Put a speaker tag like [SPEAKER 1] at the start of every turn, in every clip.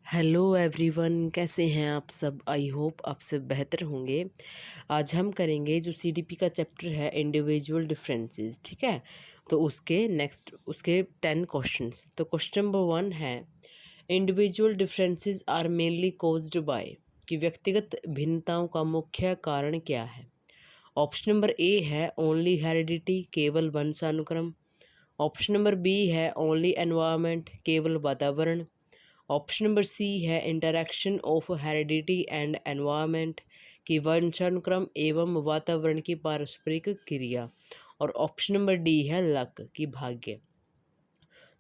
[SPEAKER 1] Hello everyone, कैसे हैं आप सब। आई होप आप सब बेहतर होंगे। आज हम करेंगे जो सीडीपी का चैप्टर है इंडिविजुअल डिफरेंसेस, ठीक है। तो उसके 10 क्वेश्चंस। तो क्वेश्चन नंबर 1 है, individual differences are mainly caused by, कि व्यक्तिगत भिन्नताओं का मुख्य कारण क्या है। ऑप्शन नंबर ए है ओनली हेरिडिटी, केवल वंशानुक्रम। ऑप्शन नंबर बी है ओनली एनवायरनमेंट, केवल वातावरण। ऑप्शन नंबर सी है interaction of heredity and environment, की वंशानुक्रम एवं वातावरण की पारस्परिक क्रिया। और ऑप्शन नंबर डी है लक, की भाग्य।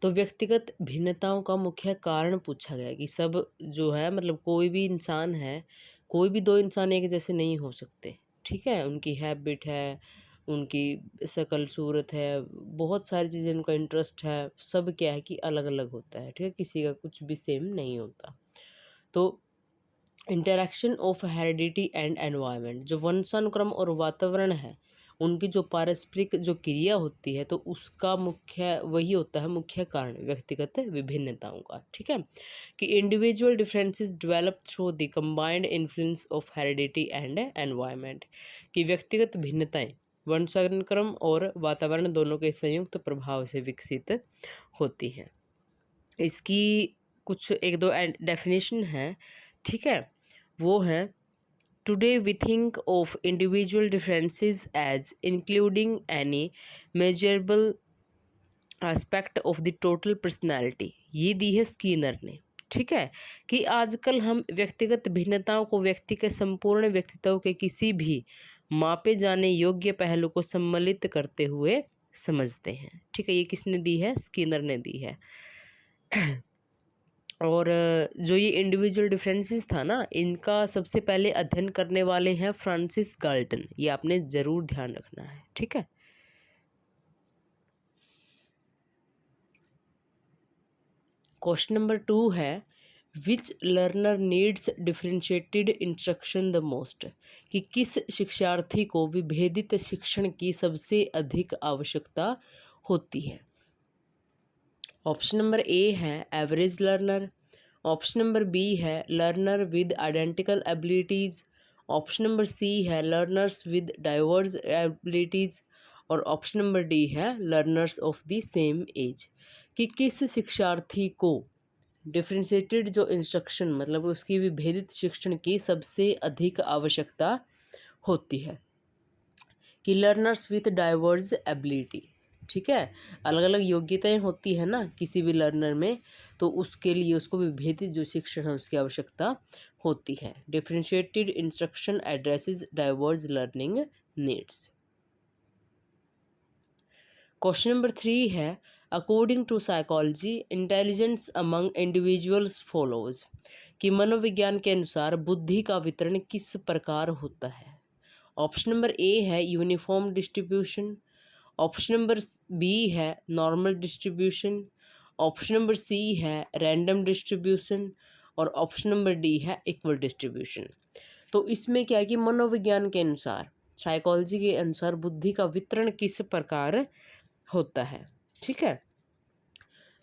[SPEAKER 1] तो व्यक्तिगत भिन्नताओं का मुख्य कारण पूछा गया कि सब जो है मतलब कोई भी इंसान है, कोई भी दो इंसान एक जैसे नहीं हो सकते, ठीक है। उनकी हैबिट है, उनकी शक्ल सूरत है, बहुत सारी चीज़ें, उनका इंटरेस्ट है, सब क्या है कि अलग अलग होता है, ठीक है। किसी का कुछ भी सेम नहीं होता। तो interaction of heredity and environment, जो वंशानुक्रम और वातावरण है, उनकी जो पारस्परिक जो क्रिया होती है, तो उसका मुख्य वही होता है मुख्य कारण व्यक्तिगत विभिन्नताओं का, ठीक है। कि individual differences develop through the combined influence of heredity and environment, कि व्यक्तिगत भिन्नताएं वंशानुक्रम और वातावरण दोनों के संयुक्त प्रभाव से विकसित होती हैं। इसकी कुछ एक दो डेफिनेशन है, ठीक है। वो है, today we think of individual differences as including any measurable aspect of the total personality. ये दी है स्कीनर ने, ठीक है। कि आजकल हम व्यक्तिगत भिन्नताओं को व्यक्ति के संपूर्ण व्यक्तित्व के किसी भी मापे जाने योग्य पहलू को सम्मिलित करते हुए समझते हैं, ठीक है। ये किसने दी है? स्कीनर ने दी है। और जो ये इंडिविजुअल डिफरेंसेस था ना, इनका सबसे पहले अध्ययन करने वाले हैं फ्रांसिस गाल्टन। ये आपने ज़रूर ध्यान रखना है, ठीक है। क्वेश्चन नंबर 2 है, which learner needs differentiated instruction the most, कि किस शिक्षार्थी को विभेदित शिक्षण की सबसे अधिक आवश्यकता होती है। ऑप्शन नंबर ए है average learner. Option number B है learner with identical abilities. Option number C है लर्नर्स विद डाइवर्स एबिलिटीज़। और ऑप्शन नंबर डी है learners of the same age, कि किस शिक्षार्थी को डिफरेंशिएटेड जो इंस्ट्रक्शन मतलब उसकी विभेदित शिक्षण की सबसे अधिक आवश्यकता होती है। कि लर्नर्स विथ डाइवर्स एबिलिटी, ठीक है। अलग अलग योग्यताएं होती है ना किसी भी लर्नर में, तो उसके लिए उसको विभेदित जो शिक्षण है उसकी आवश्यकता होती है। Differentiated instruction addresses diverse learning needs. Question number 3 है, according to psychology intelligence among individuals follows, कि मनोविज्ञान के अनुसार बुद्धि का वितरण किस प्रकार होता है। ऑप्शन नंबर ए है uniform distribution. Option number B है normal distribution. Option number C है रैंडम डिस्ट्रीब्यूशन। और ऑप्शन नंबर डी है इक्वल डिस्ट्रीब्यूशन। तो इसमें क्या है कि मनोविज्ञान के अनुसार, साइकोलॉजी के अनुसार बुद्धि का वितरण किस प्रकार होता है, ठीक है।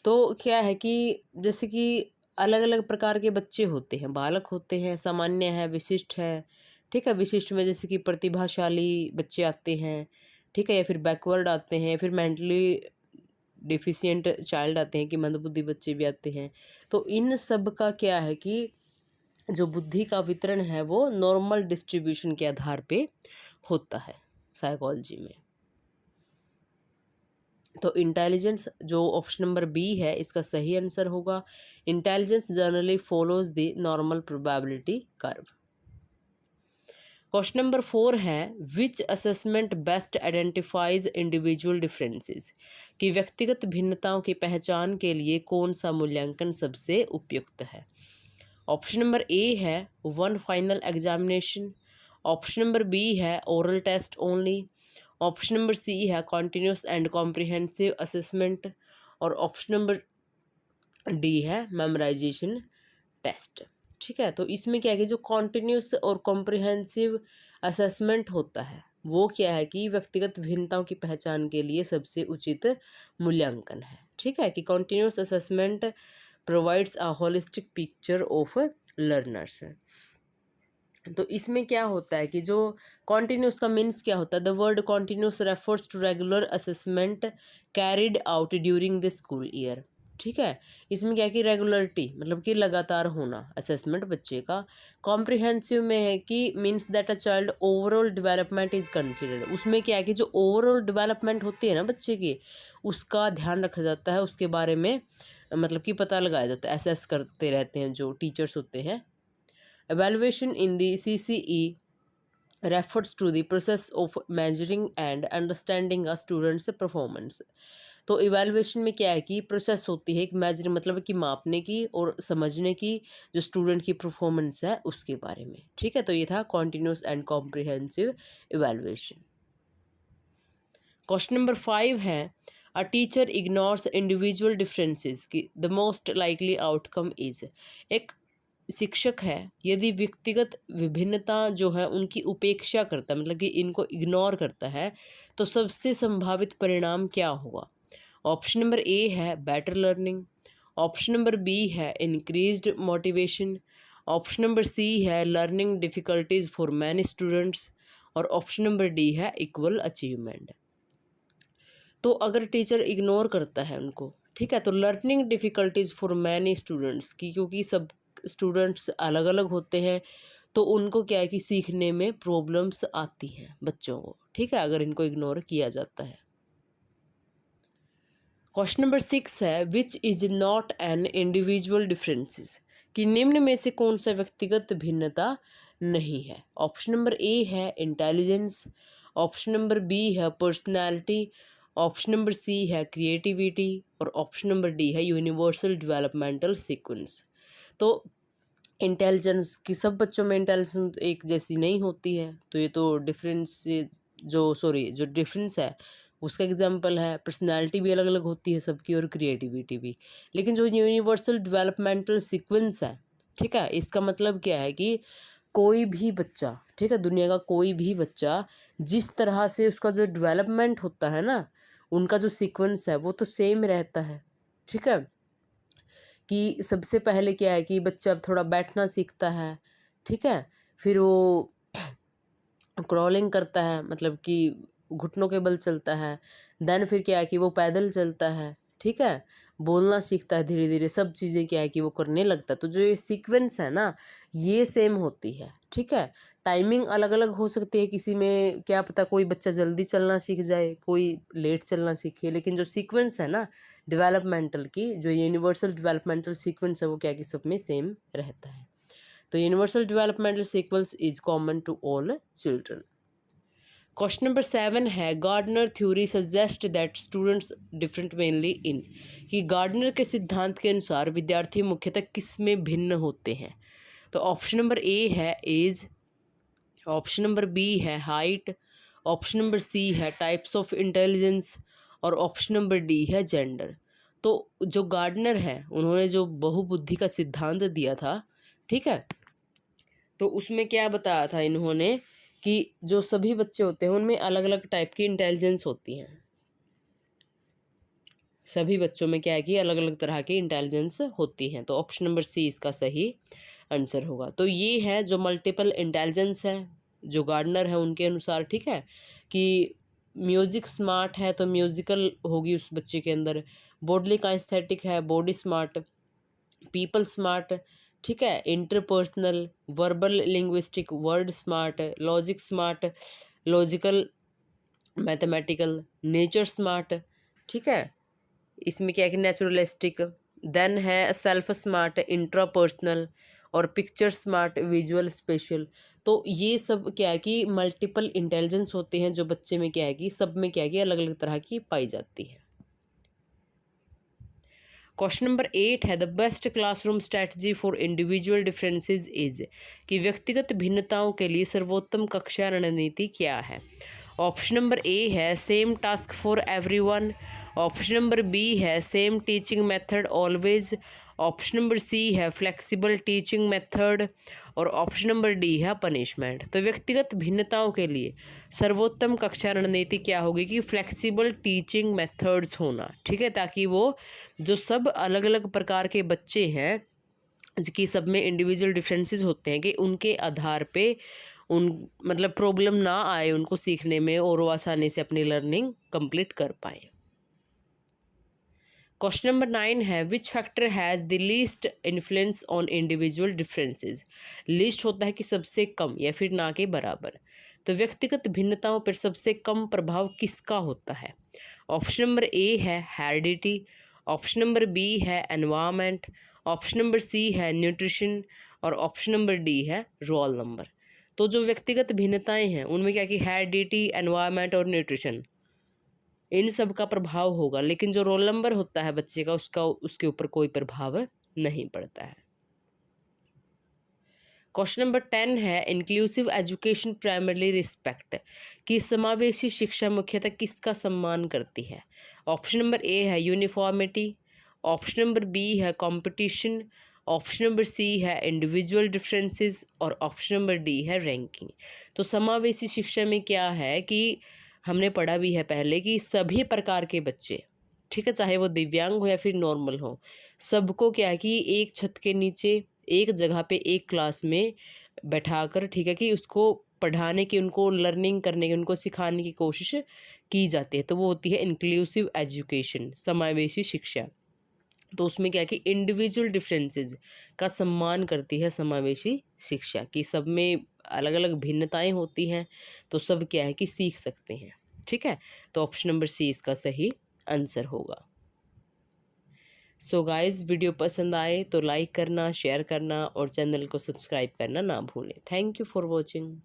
[SPEAKER 1] तो क्या है कि जैसे कि अलग अलग प्रकार के बच्चे होते हैं, बालक होते हैं, सामान्य है, विशिष्ट है, ठीक है। विशिष्ट में जैसे कि प्रतिभाशाली बच्चे आते हैं, ठीक है, या फिर बैकवर्ड आते हैं, फिर मेंटली डिफिशियंट चाइल्ड आते हैं, कि मंदबुद्धि बच्चे भी आते हैं। तो इन सब का क्या है कि जो बुद्धि का वितरण है वो नॉर्मल डिस्ट्रीब्यूशन के आधार पे होता है साइकोलॉजी में। तो इंटेलिजेंस जो ऑप्शन नंबर बी है इसका सही आंसर होगा। Intelligence generally follows the normal probability curve. Question number 4 है, विच assessment best identifies individual differences, कि व्यक्तिगत भिन्नताओं की पहचान के लिए कौन सा मूल्यांकन सबसे उपयुक्त है। ऑप्शन नंबर ए है one final examination. Option number B है oral test only. Option number C है कॉन्टिन्यूस एंड कॉम्प्रिहेंसिव असेसमेंट। और ऑप्शन नंबर डी है मेमोराइजेशन टेस्ट, ठीक है। तो इसमें क्या है कि जो कॉन्टिन्यूस और कॉम्प्रिहेंसिव असेसमेंट होता है वो क्या है कि व्यक्तिगत भिन्नताओं की पहचान के लिए सबसे उचित मूल्यांकन है, ठीक है। कि continuous assessment provides a holistic picture of learners. तो इसमें क्या होता है कि जो कॉन्टिन्यूस का मीन्स क्या होता है, the word continuous refers to regular assessment carried out during the school year. ठीक है, इसमें क्या है कि रेगुलरिटी मतलब कि लगातार होना असेसमेंट बच्चे का। कॉम्प्रिहेंसिव में है कि means that a child overall development is considered, उसमें क्या है कि जो ओवरऑल डेवलपमेंट होती है ना बच्चे की, उसका ध्यान रखा जाता है, उसके बारे में मतलब कि पता लगाया जाता है, असेस करते रहते हैं जो टीचर्स होते हैं। Evaluation in the CCE refers to the process of measuring and understanding a student's performance। तो इवेलुएशन में क्या है कि प्रोसेस होती है एक मेजर मतलब कि मापने की और समझने की जो स्टूडेंट की परफॉर्मेंस है उसके बारे में। ठीक है, तो ये था continuous and comprehensive evaluation. Question number 5 है, a teacher ignores individual differences की the most likely outcome is. एक शिक्षक है यदि व्यक्तिगत विभिन्नता जो है उनकी उपेक्षा करता है मतलब कि इनको इग्नोर करता है, तो सबसे संभावित परिणाम क्या होगा। ऑप्शन नंबर ए है better learning, option number B है increased motivation, option number C है learning difficulties for many students, और ऑप्शन नंबर डी है इक्वल अचीवमेंट। तो अगर टीचर इग्नोर करता है उनको, ठीक है, तो learning difficulties for many students की, क्योंकि सब स्टूडेंट्स अलग अलग होते हैं तो उनको क्या है कि सीखने में प्रॉब्लम्स आती हैं बच्चों को। ठीक है, अगर इनको इग्नोर किया जाता है। क्वेश्चन नंबर 6 है, which is not an individual differences कि निम्न में से कौन सा व्यक्तिगत भिन्नता नहीं है। ऑप्शन नंबर ए है इंटेलिजेंस, ऑप्शन नंबर बी है पर्सनैलिटी, ऑप्शन नंबर सी है क्रिएटिविटी, और ऑप्शन नंबर डी है यूनिवर्सल डेवलपमेंटल सीक्वेंस। तो इंटेलिजेंस की सब बच्चों में इंटेलिजेंस एक जैसी नहीं होती है, तो ये तो डिफरेंस जो डिफरेंस है उसका एग्जाम्पल है। पर्सनैलिटी भी अलग अलग होती है सबकी और क्रिएटिविटी भी। लेकिन जो यूनिवर्सल डेवलपमेंटल सीक्वेंस है, ठीक है, इसका मतलब क्या है कि कोई भी बच्चा, ठीक है, दुनिया का कोई भी बच्चा जिस तरह से उसका जो डेवलपमेंट होता है ना, उनका जो सीक्वेंस है वो तो सेम रहता है। ठीक है, कि सबसे पहले क्या है कि बच्चा अब थोड़ा बैठना सीखता है, ठीक है, फिर वो क्रॉलिंग करता है मतलब कि घुटनों के बल चलता है, देन फिर क्या है कि वो पैदल चलता है, ठीक है, बोलना सीखता है धीरे धीरे, सब चीज़ें क्या है कि वो करने लगता है। तो जो ये सीक्वेंस है ना, ये सेम होती है। ठीक है, टाइमिंग अलग अलग हो सकती है, किसी में क्या पता कोई बच्चा जल्दी चलना सीख जाए, कोई लेट चलना सीखे, लेकिन जो सीक्वेंस है ना डेवलपमेंटल की, जो यूनिवर्सल डेवलपमेंटल सीक्वेंस है वो क्या है कि सब में सेम रहता है। तो universal developmental sequence is common to all children. Question number 7 है, Gardner theory suggest that students different mainly in कि गार्डनर के सिद्धांत के अनुसार विद्यार्थी मुख्यतः किस में भिन्न होते हैं। तो ऑप्शन नंबर ए है एज, ऑप्शन नंबर बी है हाइट, ऑप्शन नंबर सी है टाइप्स ऑफ इंटेलिजेंस, और ऑप्शन नंबर डी है जेंडर। तो जो गार्डनर है उन्होंने जो बहुबुद्धि का सिद्धांत दिया था, ठीक है, तो उसमें क्या बताया था इन्होंने कि जो सभी बच्चे होते हैं उनमें अलग अलग टाइप की इंटेलिजेंस होती हैं। सभी बच्चों में क्या है कि अलग अलग तरह की इंटेलिजेंस होती हैं। तो ऑप्शन नंबर सी इसका सही आंसर होगा। तो ये है जो मल्टीपल इंटेलिजेंस है जो गार्डनर है उनके अनुसार, ठीक है, कि म्यूजिक स्मार्ट है तो म्यूजिकल होगी उस बच्चे के अंदर, बॉडली काइस्थेटिक है बॉडी स्मार्ट, पीपल स्मार्ट, ठीक है, interpersonal, verbal linguistic word smart, logic smart, logical mathematical, nature smart, ठीक है, इसमें क्या है कि नेचुरलिस्टिक, देन है सेल्फ स्मार्ट, इंट्रापर्सनल, और पिक्चर स्मार्ट, विजुअल स्पेशल। तो ये सब क्या है कि मल्टीपल इंटेलिजेंस होते हैं जो बच्चे में क्या है कि सब में क्या है कि अलग अलग तरह की पाई जाती है। क्वेश्चन नंबर 8 है, the best classroom strategy for individual differences is कि व्यक्तिगत भिन्नताओं के लिए सर्वोत्तम कक्षा रणनीति क्या है। ऑप्शन नंबर ए है same task for everyone. Option number B है same teaching method always. Option number C है फ्लेक्सिबल टीचिंग मेथड। और ऑप्शन नंबर डी है पनिशमेंट। तो व्यक्तिगत भिन्नताओं के लिए सर्वोत्तम कक्षा रणनीति क्या होगी कि फ्लेक्सिबल टीचिंग मेथड्स होना, ठीक है, ताकि वो जो सब अलग अलग प्रकार के बच्चे हैं कि सब में इंडिविजुअल डिफरेंसेस होते हैं कि उनके आधार पे उन मतलब प्रॉब्लम ना आए उनको सीखने में और वो आसानी से अपनी लर्निंग कंप्लीट कर पाए। क्वेश्चन नंबर 9 है which factor has the least influence on individual differences. Least होता है कि सबसे कम या फिर ना के बराबर। तो व्यक्तिगत भिन्नताओं पर सबसे कम प्रभाव किसका होता है? ऑप्शन नंबर ए है हेरिडिटी। ऑप्शन नंबर बी है एनवायरनमेंट। ऑप्शन नंबर सी है न्यूट्रिशन। और ऑप्शन नंबर डी है रोल नंबर। तो जो व्यक्तिगत भिन्नताएं हैं उनमें क्या कि हेरिडिटी, एनवायरनमेंट और न्यूट्रिशन, इन सब का प्रभाव होगा, लेकिन जो रोल नंबर होता है बच्चे का उसका उसके ऊपर कोई प्रभाव नहीं पड़ता है। क्वेश्चन नंबर 10 है इंक्लूसिव एजुकेशन प्राइमरली रिस्पेक्ट कि समावेशी शिक्षा मुख्यतः किसका सम्मान करती है? ऑप्शन नंबर ए है यूनिफॉर्मिटी। ऑप्शन नंबर बी है कंपटीशन। ऑप्शन नंबर सी है इंडिविजुअल डिफरेंसेस। और ऑप्शन नंबर डी है रैंकिंग। तो समावेशी शिक्षा में क्या है कि हमने पढ़ा भी है पहले कि सभी प्रकार के बच्चे, ठीक है, चाहे वो दिव्यांग हो या फिर नॉर्मल हो, सबको क्या है कि एक छत के नीचे एक जगह पे एक क्लास में बैठाकर, ठीक है, कि उसको पढ़ाने की, उनको लर्निंग करने की, उनको सिखाने की कोशिश की जाती है। तो वो होती है इंक्लूसिव एजुकेशन, समावेशी शिक्षा। तो उसमें क्या है कि इंडिविजुअल डिफरेंसेस का सम्मान करती है समावेशी शिक्षा कि सब में अलग अलग भिन्नताएं होती हैं, तो सब क्या है कि सीख सकते हैं, ठीक है। तो ऑप्शन नंबर सी इसका सही आंसर होगा। सो गाइस, वीडियो पसंद आए तो लाइक करना, शेयर करना और चैनल को सब्सक्राइब करना ना भूलें। Thank you for watching.